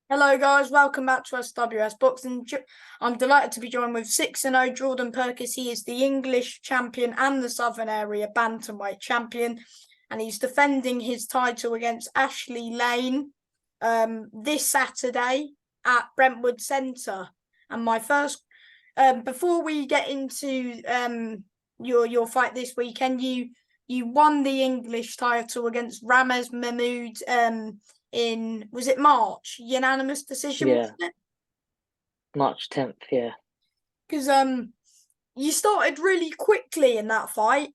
Hello, guys. Welcome back to SWS Boxing. I'm delighted to be joined with 6-0 Jordan Purkiss. He is the English champion and the Southern Area Bantamweight champion, and he's defending his title against Ashley Lane this Saturday at Brentwood Centre. And my first, before we get into your fight this weekend, you won the English title against Ramez Mahmood was it March? Unanimous decision, Yeah, wasn't it? March 10th, yeah. Because you started really quickly in that fight.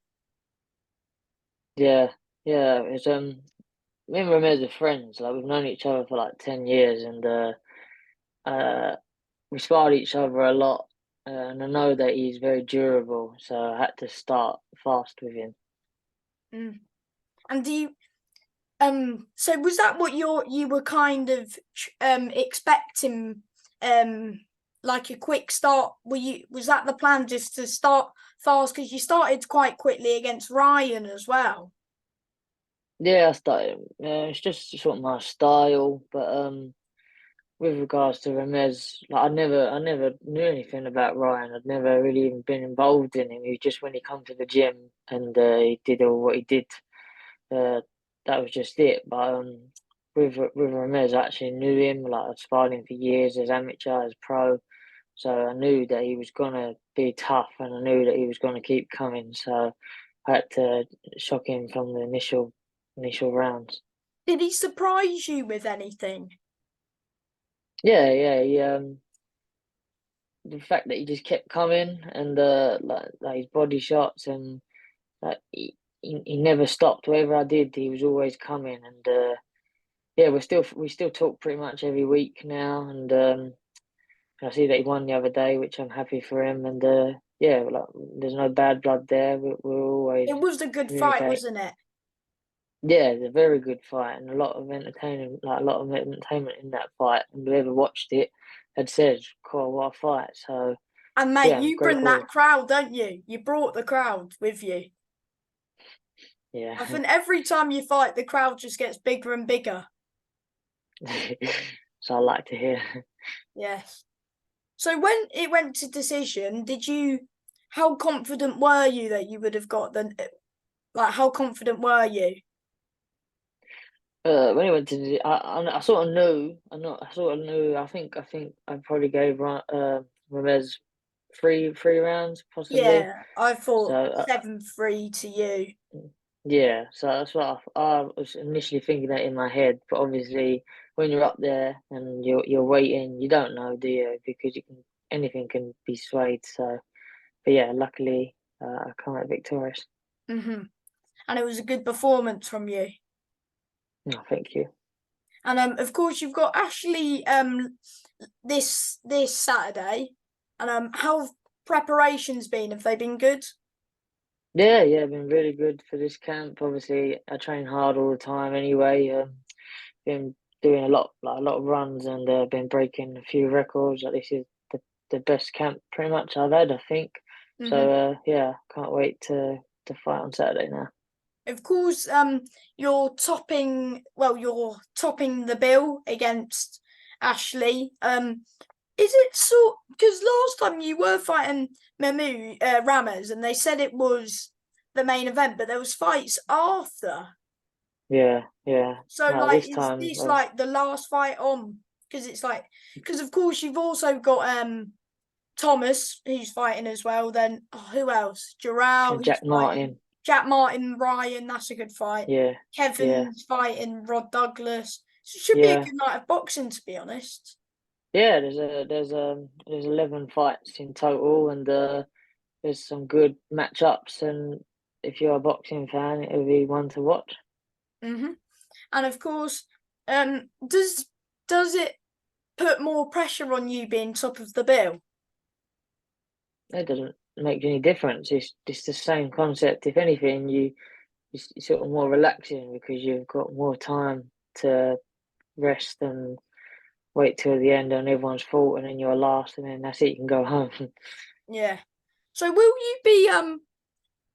Yeah, yeah. It's me and Ramirez are friends. Like we've known each other for like 10 years and uh we sparred each other a lot. And I know that he's very durable, so I had to start fast with him. Mm. And do you so was that what you were kind of expecting like a quick start? Was that the plan, just to start fast, because you started quite quickly against Ryan as well? Yeah, I started. It's just sort of my style, but with regards to Ramirez, like I never knew anything about Ryan. I'd never really even been involved in him. He was just when he come to the gym and he did all what he did. Uh, that was just it. But with Ramirez, I actually knew him. Like I'd sparred him for years as amateur, as pro. So I knew that he was gonna be tough, and I knew that he was gonna keep coming. So I had to shock him from the initial rounds. Did he surprise you with anything? Yeah, yeah. The fact that he just kept coming and like his body shots and like he never stopped. Whatever I did, he was always coming and. Yeah, we still talk pretty much every week now, and I see that he won the other day, which I'm happy for him. And yeah, like there's no bad blood there. We'll always It was a good fight, communicate. wasn't it? Yeah, it's a very good fight and a lot of entertainment, like a lot of entertainment in that fight. And whoever watched it had said, "Cool, what a fight!" So And mate, yeah, I'm you bring grateful. that crowd, don't you? You brought the crowd with you. Yeah, I think every time you fight, the crowd just gets bigger and bigger. so I like to hear. Yes. So when it went to decision, how confident were you that you would have got like, how confident were you? When he went to I sort of knew. I sort of knew. I think I probably gave Ramirez three rounds possibly. Yeah, I So thought 7-3 to you. yeah, so that's what I was initially thinking that in my head. But obviously, when you're up there and you're waiting, you don't know, do you? Because anything can be swayed. So, but yeah, luckily I come out victorious. Hmm. And it was a good performance from you. No, thank you. And of course, you've got Ashley this Saturday. And how have preparations been? Have they been good? Yeah, yeah, been really good for this camp. Obviously, I train hard all the time anyway. Been doing a lot of runs, and been breaking a few records. Like this is the best camp pretty much I've had, I think. Hmm. So yeah, can't wait to fight on Saturday now. Of course, you're topping the bill against Ashley. Is it so? Because last time you were fighting Ramez, and they said it was the main event, but there was fights after. Yeah, yeah. So, No, like, this is time, this like the last fight on? Because it's like, because of course you've also got Thomas, who's fighting as well. Then who else? Jarrell, and he's Jack fighting. Martin. Jack Martin, Ryan, that's a good fight. Yeah, yeah, Kevin's fighting Rod Douglas. So it should be a yeah, good night of boxing, to be honest. yeah. There's 11 fights in total, and there's some good matchups. And if you're a boxing fan, it'll be one to watch. Hmm. And of course, does it put more pressure on you being top of the bill? It doesn't make any difference. It's the same concept. If anything, it's sort of more relaxing because you've got more time to rest and wait till the end and everyone's fought and then you're last and then that's it, you can go home. Yeah. So will you be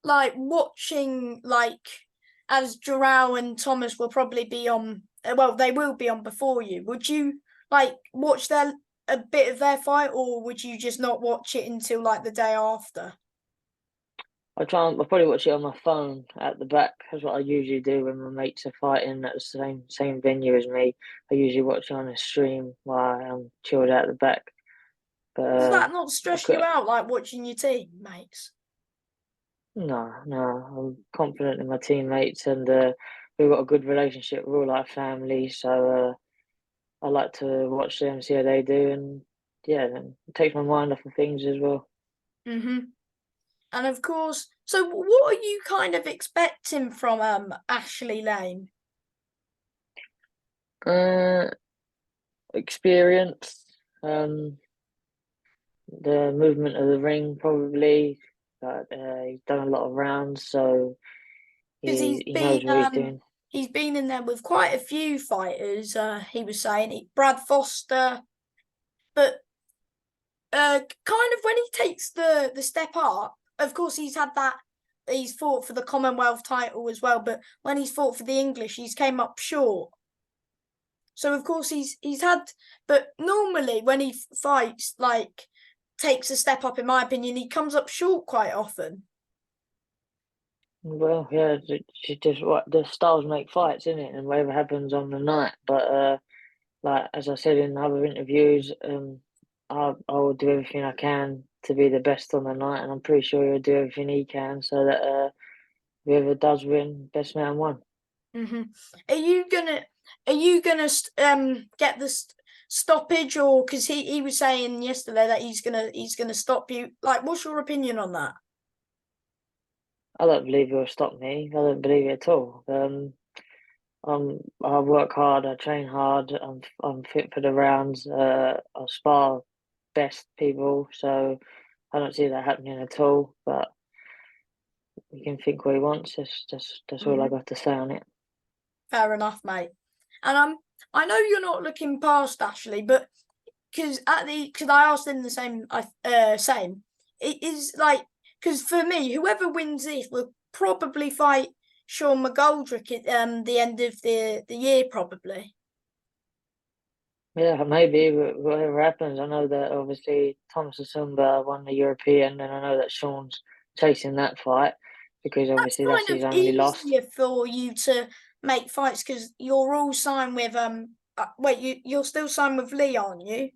like watching, like, as Jarrell and Thomas will probably be on, well, they will be on before you. Would you like watch a bit of their fight, or would you just not watch it until like the day after? I'll probably watch it on my phone at the back. That's what I usually do when my mates are fighting at the same venue as me. I usually watch it on a stream while I'm chilled out the back. But Does that not I stress you could, out, like watching your team mates? no, I'm confident in my teammates, and we've got a good relationship. We're all like family, so I like to watch them, see how they do, and yeah, then it takes my mind off of things as well. Mm-hmm. And of course, so what are you kind of expecting from Ashley Lane? Uh, Experience, the movement of the ring probably. But he's done a lot of rounds, so Because he knows what he's doing. he's been in there with quite a few fighters. He was saying Brad Foster, but kind of when he takes the step up, of course he's had that. He's fought for the Commonwealth title as well, but when he's fought for the English, he's came up short. So of course he's had, but normally when he fights, like takes a step up, in my opinion, he comes up short quite often. Well, yeah, it's just what the styles make fights, isn't it? And whatever happens on the night. But like as I said in other interviews, I will do everything I can to be the best on the night, and I'm pretty sure he'll do everything he can so that whoever does win, best man won. Mm-hmm. Are you gonna get the stoppage, or because he was saying yesterday that he's gonna stop you? Like, what's your opinion on that? I don't believe he'll stop me. I don't believe it at all. I work hard. I train hard. I'm fit for the rounds. I spar best people, so I don't see that happening at all. But he can think what he wants. That's all I Mm-hmm. got to say on it. Fair enough, mate. And I know you're not looking past Ashley, but because I asked him the same. It is like because for me, whoever wins this will probably fight Sean McGoldrick at the end of the year, probably. Yeah, maybe whatever happens. I know that obviously Thomas Asumba won the European, and I know that Sean's chasing that fight because That's obviously that's kind his of only loss. easier for you to make fights because you're all signed with wait, you're still signed with Lee, aren't you?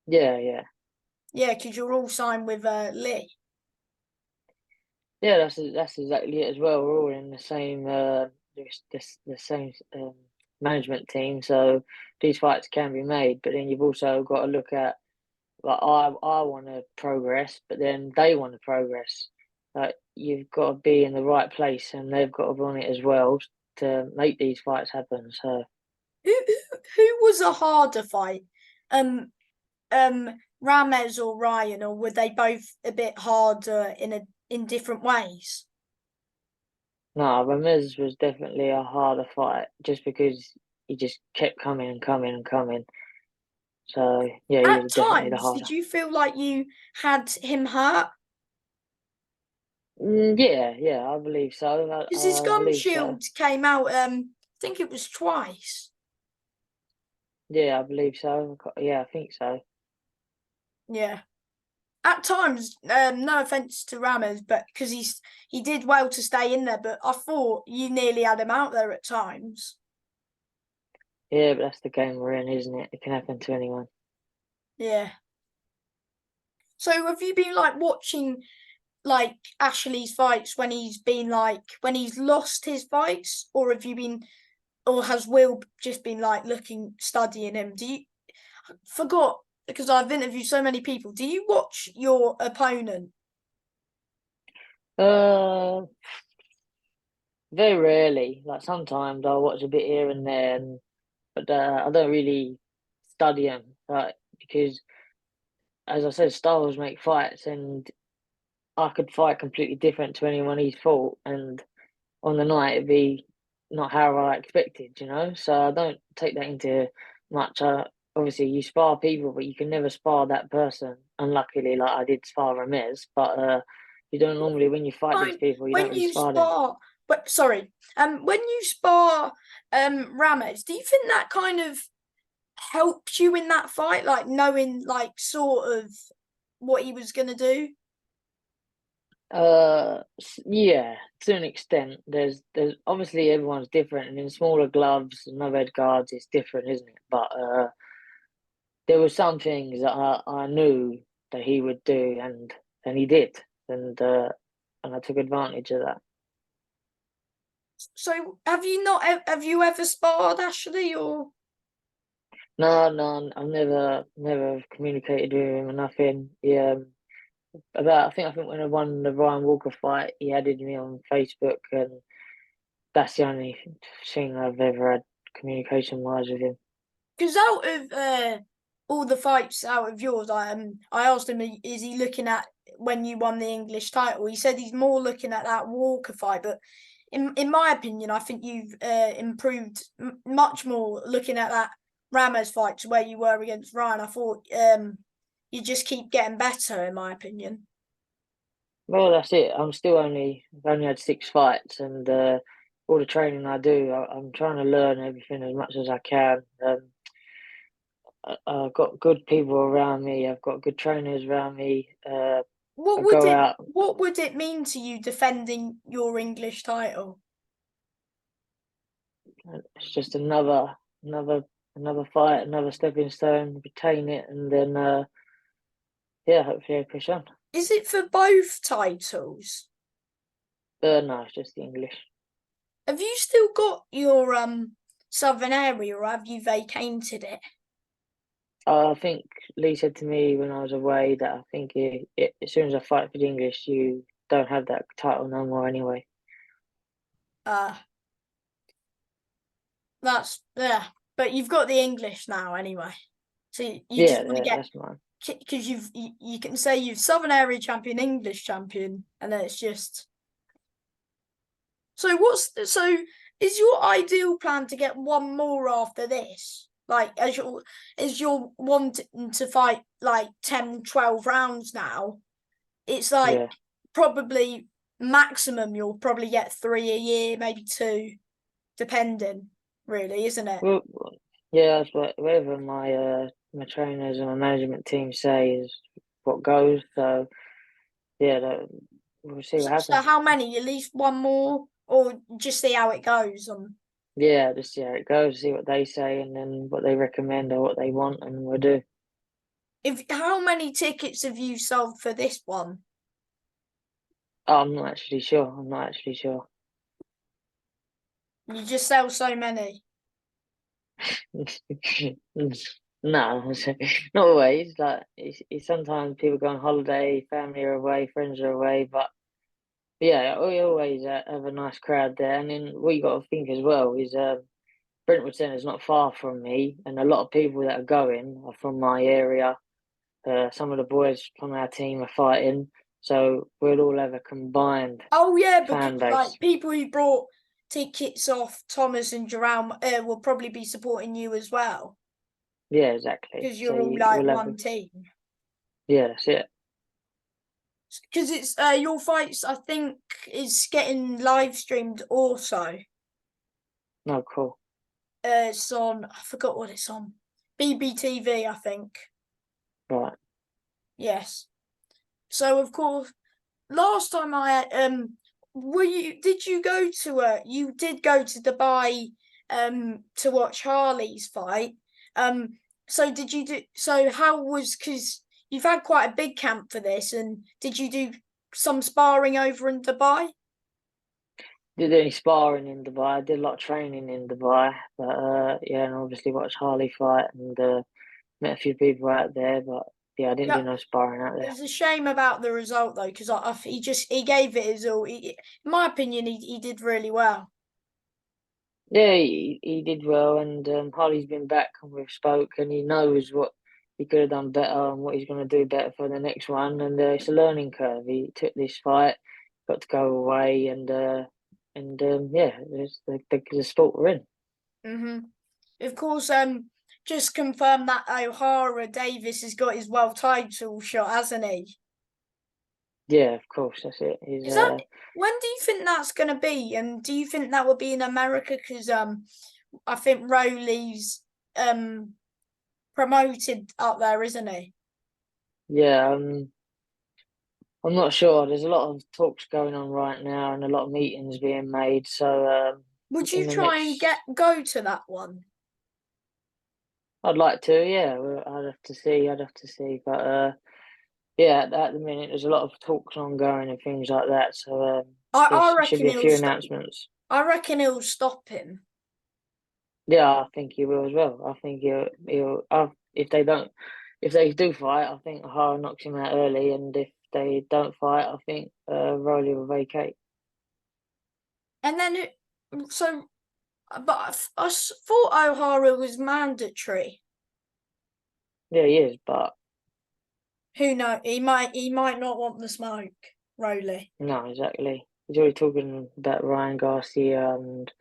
Yeah, yeah, Yeah, because you're all signed with Lee. yeah. That's exactly it as well. We're all in the same the same management team, so these fights can be made. But then you've also got to look at like I want to progress, but then they want to progress. Like you've got to be in the right place, and they've got to want it as well to make these fights happen. So. Who was a harder fight? Um, Rames or Ryan, or were they both a bit harder in different ways? No, Ramirez was definitely a harder fight just because he just kept coming and coming and coming. So yeah, he At was definitely the times, did harder. you feel like you had him hurt? Yeah, yeah, I believe so. Because his I gum believe so. shield came out, I think it was twice. Yeah, I believe so. Yeah, I think so. Yeah. At times, no offense to Rames, but because he did well to stay in there, but I thought you nearly had him out there at times. Yeah, but that's the game we're in, isn't it? It can happen to anyone. Yeah. So have you been like watching like Ashley's fights when when he's lost his fights, or have you been, or has Will just been like looking, studying him? Do you forgot because I've interviewed so many people? Do you watch your opponent? Uh, Very rarely. Like sometimes I'll watch a bit here and there, but I don't really study them, right? Because as I said, styles make fights, and I could fight completely different to anyone he's fought, and on the night it'd be not how I expected, you know. So I don't take that into much. Obviously, you spar people, but you can never spar that person. Unluckily, like I did spar Ramirez, but you don't normally when you fight these Fine. people, you don't When really you spar them. spar, but sorry, when you spar Rames, do you think that kind of helped you in that fight, like knowing like sort of what he was gonna do? Yeah, to an extent. There's obviously everyone's different, and in smaller gloves and no head guards, it's different, isn't it? But there were some things that I knew that he would do, and he did, and I took advantage of that. So have you ever sparred Ashley or? No, no, I've never communicated with him or nothing. I think when I won the Ryan Walker fight, he added me on Facebook, and that's the only thing I've ever had communication wise with him. Because out of all the fights out of yours, I asked him, is he looking at when you won the English title? He said he's more looking at that Walker fight, but in my opinion, I think you've improved much more looking at that Ramos fight to where you were against Ryan. I thought you just keep getting better, in my opinion. Well, that's it. I've only had 6 fights, and all the training I do, I'm trying to learn everything as much as I can. I've got good people around me. I've got good trainers around me. I go out. What would it mean to you defending your English title? It's just another fight, another stepping stone. Retain it, and then yeah, hopefully I push on. Is it for both titles? No, it's just the English. Have you still got your southern area, or have you vacated it? I think Lee said to me when I was away that I think as soon as I fight for the English, you don't have that title no more anyway. Uh that's yeah. But you've got the English now anyway. So you just Yeah, want to get that's mine. because you can say you've Southern Area champion, English champion, and then it's just so is your ideal plan to get one more after this? Like as you're wanting to fight like 10, 12 rounds now, it's like Yeah. probably maximum you'll probably get 3 a year, maybe 2, depending, really, isn't it? Yeah, that's whatever my trainers and my management team say is what goes. So yeah, we'll see what So happens. how many? At least one more, or just see how it goes? Yeah, just see how it goes, see what they say, and then what they recommend or what they want, and we'll do. If how many tickets have you sold for this one? Oh, I'm not actually sure. I'm not actually sure. You just sell so many. No, not always. Like it's sometimes people go on holiday, family are away, friends are away, but yeah, we always have a nice crowd there. And then what you got to think as well is Brentwood Centre is not far from me, and a lot of people that are going are from my area. Some of the boys from our team are fighting, so we'll all have a combined Oh yeah, because fan like base. people who brought tickets off Thomas and Jerome will probably be supporting you as well Yeah, exactly. because So you're all like we'll have, one team. yeah, that's it. Because it's your fights, I think, is getting live streamed also. No, cool. It's on. I forgot what it's on. BBTV, I think. Right. Yes. So of course, last time did you go to you did go to Dubai to watch Harley's fight. So did you do so how was because you've had quite a big camp for this, and did you do some sparring over in Dubai? Did any sparring in Dubai. I did a lot of training in Dubai, but yeah, and obviously watched Harley fight and met a few people out there. But yeah, I didn't do Yeah, no sparring out there. it's a shame about the result though, because he gave it his all. In my opinion, he did really well. Yeah, he did well, and Harley's been back and we've spoke, and he knows what he could have done better and what he's going to do better for the next one. And it's a learning curve. He took this fight, got to go away, and yeah, it's the sport we're in. Mm-hmm. Of course, just confirm that O'Hara Davis has got his world title shot, hasn't he? Yeah, of course, that's it. He's Is that when do you think that's going to be? And do you think that will be in America? Because I think Rowley's promoted up there, isn't he? Yeah, I'm not sure. There's a lot of talks going on right now and a lot of meetings being made. So Would in you the try and next, go to that one? I'd like to. Yeah, I'd have to see. I'd have to see. But yeah, at the minute, there's a lot of talks ongoing and things like that. So there I should reckon be a he'll few stop. announcements. I reckon he'll stop him. Yeah, I think he will as well. I think he'll. If they don't, if they do fight, I think Hara knocks him out early, and if they don't fight, I think Rowley will vacate. And then, but I thought O'Hara was mandatory. Yeah, he is, but Who knows? He might not want the smoke, Rowley. no, exactly. He's already talking about Ryan Garcia and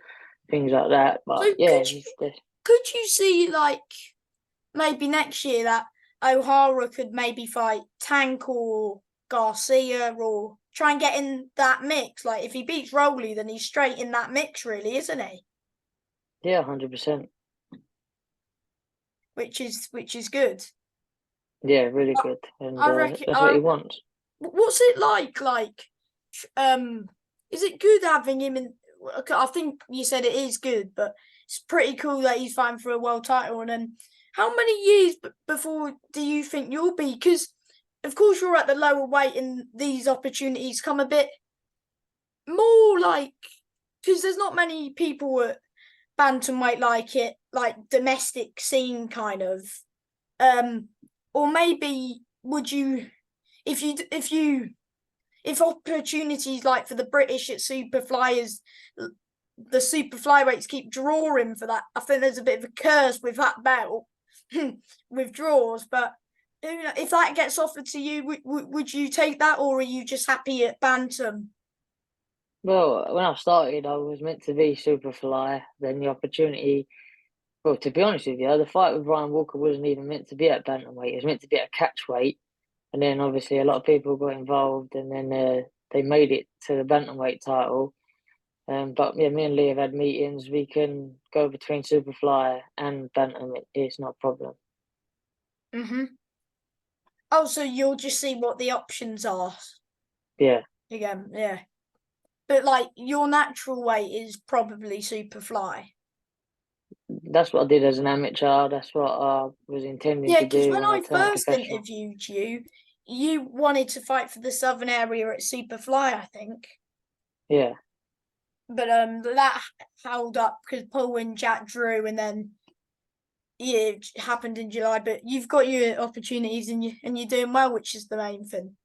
things like that. So But yeah, he's could you see like maybe next year that O'Hara could maybe fight Tank or Garcia or try and get in that mix? Like if he beats Rowley, then he's straight in that mix, really, isn't he? yeah, 100%. Which is good. Yeah, really good, and I reckon. that's what he wants. What's it like? Is it good having him in? I think you said it is good, but it's pretty cool that he's fighting for a world title. And then, how many years before do you think you'll be? Because, of course, you're at the lower weight, and these opportunities come a bit more like because there's not many people at bantamweight like it, like domestic scene kind of. Or maybe would you, if opportunities like for the British at super flyers, the super flyweights keep drawing for that. I think there's a bit of a curse with that belt with draws, but if that gets offered to you, would you take that, or are you just happy at bantam? Well, when I started, I was meant to be Superfly. Then the opportunity. Well, to be honest with you, the fight with Ryan Walker wasn't even meant to be at bantamweight. It was meant to be at catchweight, and then obviously a lot of people got involved, and then they made it to the bantamweight title. But yeah, me and Lee have had meetings. We can go between Superfly and bantam. It's not a problem. Mm-hmm. Oh, so you'll just see what the options are Yeah, again, yeah. But like your natural weight is probably super fly. that's what I did as an amateur. That's what I was intending Yeah, to because do when when I I turned first professional. interviewed you, you wanted to fight for the southern area at super fly, I think. Yeah, But that held up because Paul and Jack drew, and then yeah, it happened in July. But you've got your opportunities, and you're doing well, which is the main thing.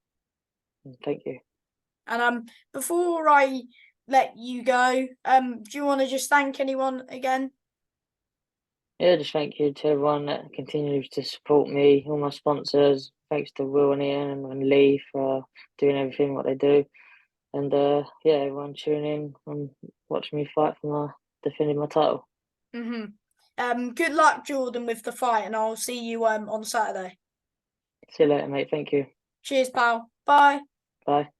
thank you. And before I let you go, do you want to just thank anyone again? Yeah, just thank you to everyone that continues to support me, all my sponsors. Thanks to Will and Ian and Lee for doing everything what they do. And yeah, everyone tune in and watch me fight for defending my title. Good luck, Jordan, with the fight, and I'll see you on Saturday. See you later, mate. Thank you. Cheers, pal. Bye. Bye.